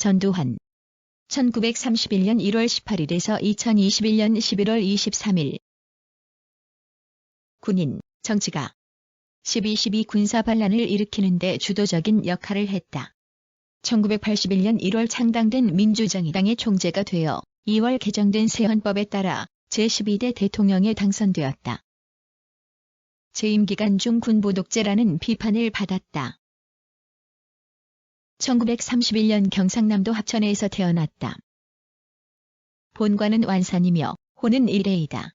전두환 1931년 1월 18일에서 2021년 11월 23일 군인, 정치가 12.12 군사반란을 일으키는 데 주도적인 역할을 했다. 1981년 1월 창당된 민주정의당의 총재가 되어 2월 개정된 새 헌법에 따라 제12대 대통령에 당선되었다. 재임 기간 중 군부 독재라는 비판을 받았다. 1931년 경상남도 합천에서 태어났다. 본관은 완산이며 호는 일레이다.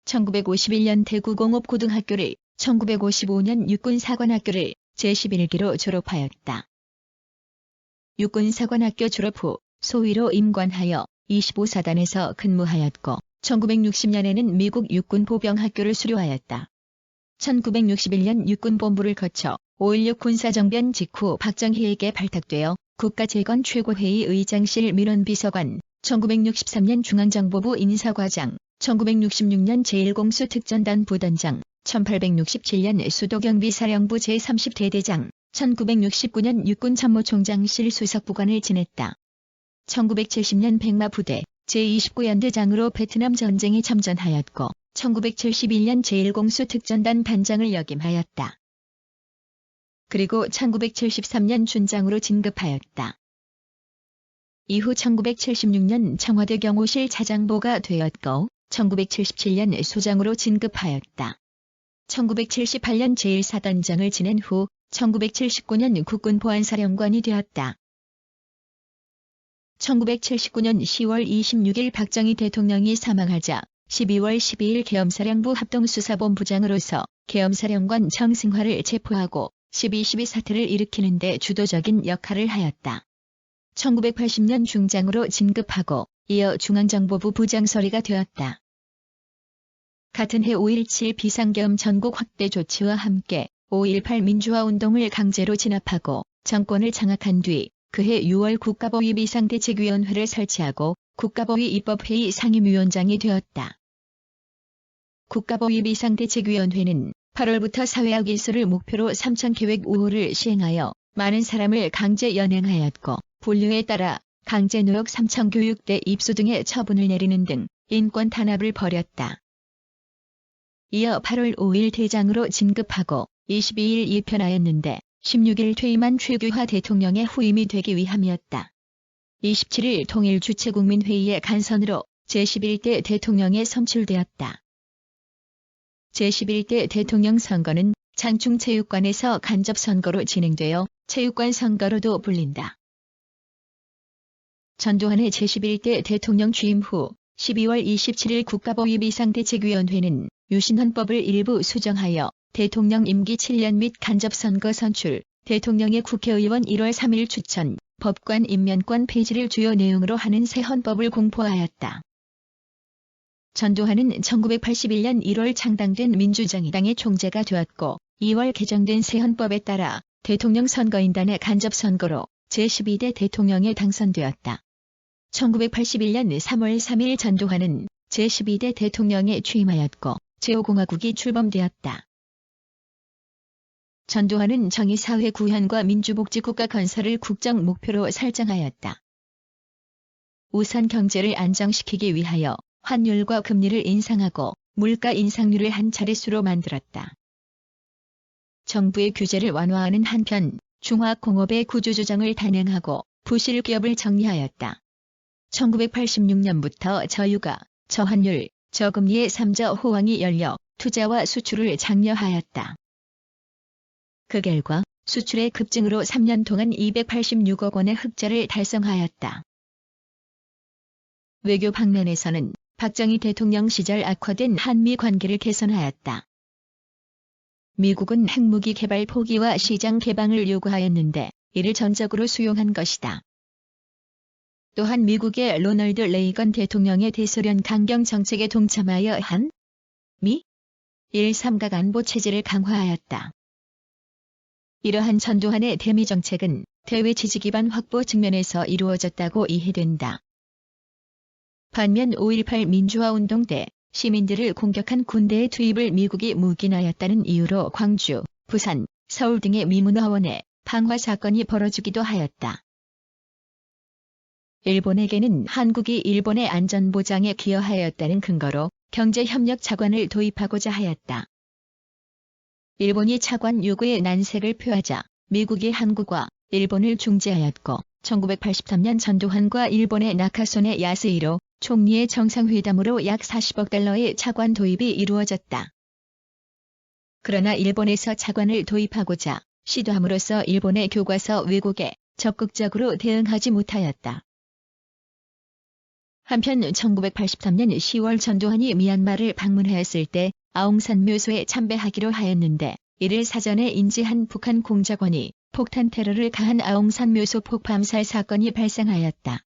1951년 대구공업고등학교를 1955년 육군사관학교를 제11기로 졸업하였다. 육군사관학교 졸업 후 소위로 임관하여 25사단에서 근무하였고 1960년에는 미국 육군보병학교를 수료하였다. 1961년 육군본부를 거쳐 5.16 군사정변 직후 박정희에게 발탁되어 국가재건 최고회의 의장실 민원비서관, 1963년 중앙정보부 인사과장, 1966년 제1공수특전단 부단장, 1867년 수도경비사령부 제30대대장, 1969년 육군참모총장실 수석부관을 지냈다. 1970년 백마부대 제29연대장으로 베트남 전쟁에 참전하였고 1971년 제1공수특전단 단장을 역임하였다. 그리고 1973년 준장으로 진급하였다. 이후 1976년 청와대 경호실 차장보가 되었고 1977년 소장으로 진급하였다. 1978년 제1사단장을 지낸 후 1979년 국군보안사령관이 되었다. 1979년 10월 26일 박정희 대통령이 사망하자 12월 12일 계엄사령부 합동수사본부장으로서 계엄사령관 정승화를 체포하고 12.12 사태를 일으키는 데 주도적인 역할을 하였다. 1980년 중장으로 진급하고 이어 중앙정보부 부장서리가 되었다. 같은 해 5.17 비상계엄 전국 확대 조치와 함께 5.18 민주화운동을 강제로 진압하고 정권을 장악한 뒤 그해 6월 국가보위 비상대책위원회를 설치하고 국가보위 입법회의 상임위원장이 되었다. 국가보위 비상대책위원회는 8월부터 사회학 일소를 목표로 3.0계획 5호를 시행하여 많은 사람을 강제 연행하였고 분류에 따라 강제노역 3.0교육대 입소 등의 처분을 내리는 등 인권 탄압을 벌였다. 이어 8월 5일 대장으로 진급하고 22일 입현하였는데 16일 퇴임한 최규하 대통령의 후임이 되기 위함이었다. 27일 통일주체국민회의의 간선으로 제11대 대통령에 선출되었다. 제11대 대통령 선거는 장충체육관에서 간접선거로 진행되어 체육관 선거로도 불린다. 전두환의 제11대 대통령 취임 후 12월 27일 국가보위 비상대책위원회는 유신헌법을 일부 수정하여 대통령 임기 7년 및 간접선거 선출, 대통령의 국회의원 1월 3일 추천, 법관 임면권 폐지를 주요 내용으로 하는 새 헌법을 공포하였다. 전두환은 1981년 1월 창당된 민주정의당의 총재가 되었고 2월 개정된 새 헌법에 따라 대통령 선거인단의 간접선거로 제12대 대통령에 당선되었다. 1981년 3월 3일 전두환은 제12대 대통령에 취임하였고 제5공화국이 출범되었다. 전두환은 정의사회 구현과 민주복지국가 건설을 국정 목표로 설정하였다. 우선 경제를 안정시키기 위하여 환율과 금리를 인상하고 물가 인상률을 한 차례수로 만들었다. 정부의 규제를 완화하는 한편 중화공업의 구조조정을 단행하고 부실 기업을 정리하였다. 1986년부터 저유가, 저환율, 저금리의 3저 호황이 열려 투자와 수출을 장려하였다. 그 결과 수출의 급증으로 3년 동안 286억 원의 흑자를 달성하였다. 외교 방면에서는 박정희 대통령 시절 악화된 한미 관계를 개선하였다. 미국은 핵무기 개발 포기와 시장 개방을 요구하였는데 이를 전적으로 수용한 것이다. 또한 미국의 로널드 레이건 대통령의 대소련 강경 정책에 동참하여 한 미, 일 삼각 안보 체제를 강화하였다. 이러한 전두환의 대미 정책은 대외 지지 기반 확보 측면에서 이루어졌다고 이해된다. 반면 5.18 민주화운동 때 시민들을 공격한 군대의 투입을 미국이 묵인하였다는 이유로 광주, 부산, 서울 등의 미문화원에 방화 사건이 벌어지기도 하였다. 일본에게는 한국이 일본의 안전보장에 기여하였다는 근거로 경제협력 차관을 도입하고자 하였다. 일본이 차관 요구에 난색을 표하자 미국이 한국과 일본을 중재하였고 1983년 전두환과 일본의 나카소네 야스히로 총리의 정상회담으로 약 40억 달러의 차관 도입이 이루어졌다. 그러나 일본에서 차관을 도입하고자 시도함으로써 일본의 교과서 왜곡에 적극적으로 대응하지 못하였다. 한편 1983년 10월 전두환이 미얀마를 방문하였을 때 아웅산 묘소에 참배하기로 하였는데 이를 사전에 인지한 북한 공작원이 폭탄 테러를 가한 아웅산 묘소 폭파암살 사건이 발생하였다.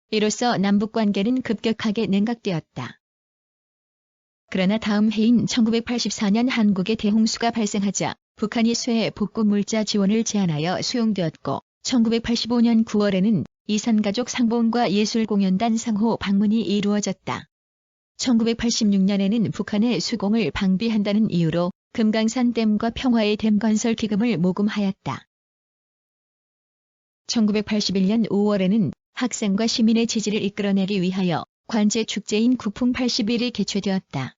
이로써 남북관계는 급격하게 냉각되었다. 그러나 다음 해인 1984년 한국에 대홍수가 발생하자 북한이 쇠 복구 물자 지원을 제안하여 수용되었고 1985년 9월에는 이산가족 상봉과 예술공연단 상호 방문이 이루어졌다. 1986년에는 북한의 수공을 방비한다는 이유로 금강산 댐과 평화의 댐 건설 기금을 모금하였다. 1981년 5월에는 학생과 시민의 지지를 이끌어내기 위하여 관제 축제인 국풍 80일이 개최되었다.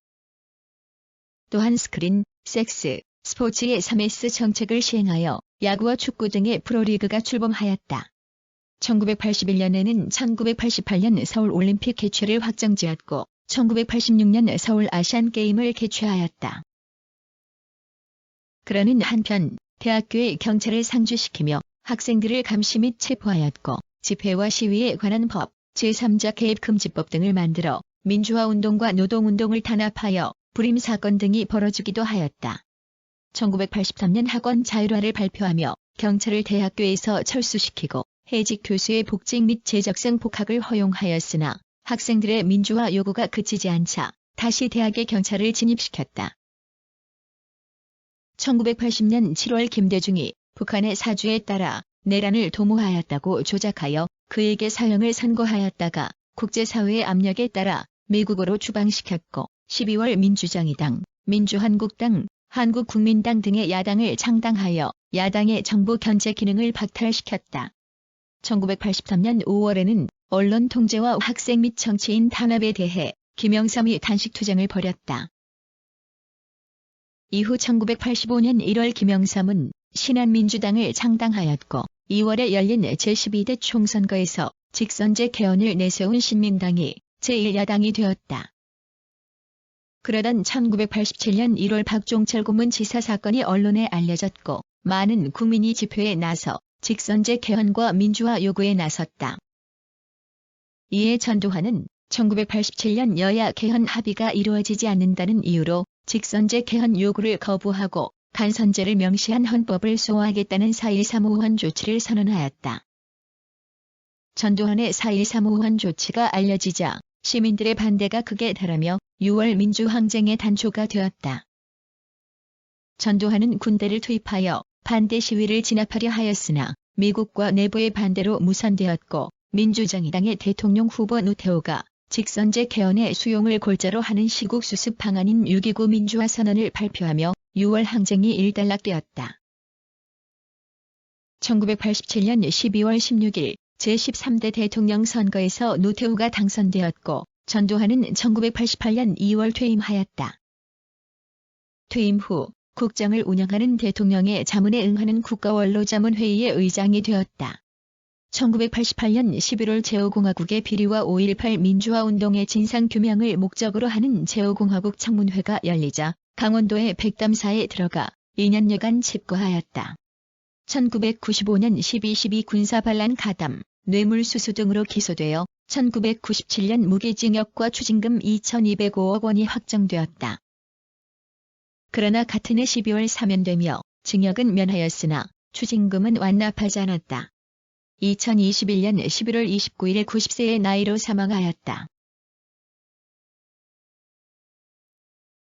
또한 스크린, 섹스, 스포츠의 3S 정책을 시행하여 야구와 축구 등의 프로리그가 출범하였다. 1981년에는 1988년 서울올림픽 개최를 확정지었고 1986년 서울 아시안게임을 개최하였다. 그러는 한편 대학교의 경찰을 상주시키며 학생들을 감시 및 체포하였고 집회와 시위에 관한 법, 제3자 개입금지법 등을 만들어 민주화운동과 노동운동을 단합하여 불임사건 등이 벌어지기도 하였다. 1983년 학원 자율화를 발표하며 경찰을 대학교에서 철수시키고 해직 교수의 복직 및 재적성 복학을 허용하였으나 학생들의 민주화 요구가 그치지 않자 다시 대학에 경찰을 진입시켰다. 1980년 7월 김대중이 북한의 사주에 따라 내란을 도모하였다고 조작하여 그에게 사형을 선고하였다가 국제사회의 압력에 따라 미국으로 추방시켰고 12월 민주정의당, 민주한국당, 한국국민당 등의 야당을 창당하여 야당의 정부 견제 기능을 박탈시켰다. 1983년 5월에는 언론 통제와 학생 및 정치인 탄압에 대해 김영삼이 단식투쟁을 벌였다. 이후 1985년 1월 김영삼은 신한민주당을 창당하였고 2월에 열린 제12대 총선거에서 직선제 개헌을 내세운 신민당이 제1야당이 되었다. 그러던 1987년 1월 박종철 고문치사 사건이 언론에 알려졌고 많은 국민이 집회에 나서 직선제 개헌과 민주화 요구에 나섰다. 이에 전두환은 1987년 여야 개헌 합의가 이루어지지 않는다는 이유로 직선제 개헌 요구를 거부하고 간선제를 명시한 헌법을 소화하겠다는 4.13 우환 조치를 선언하였다. 전두환의 4.13 우환 조치가 알려지자 시민들의 반대가 극에 달하며 6월 민주항쟁의 단초가 되었다. 전두환은 군대를 투입하여 반대 시위를 진압하려 하였으나 미국과 내부의 반대로 무산되었고 민주정의당의 대통령 후보 노태우가 직선제 개헌의 수용을 골자로 하는 시국 수습 방안인 6.29 민주화 선언을 발표하며 6월 항쟁이 일단락되었다. 1987년 12월 16일 제13대 대통령 선거에서 노태우가 당선되었고 전두환은 1988년 2월 퇴임하였다. 퇴임 후 국정을 운영하는 대통령의 자문에 응하는 국가원로자문회의의 의장이 되었다. 1988년 11월 제5공화국의 비리와 5.18 민주화운동의 진상규명을 목적으로 하는 제5공화국 청문회가 열리자 강원도의 백담사에 들어가 2년여간 집거하였다. 1995년 12.12 군사반란 가담, 뇌물수수 등으로 기소되어 1997년 무기징역과 추징금 2,205억 원이 확정되었다. 그러나 같은 해 12월 사면되며 징역은 면하였으나 추징금은 완납하지 않았다. 2021년 11월 29일 90세의 나이로 사망하였다.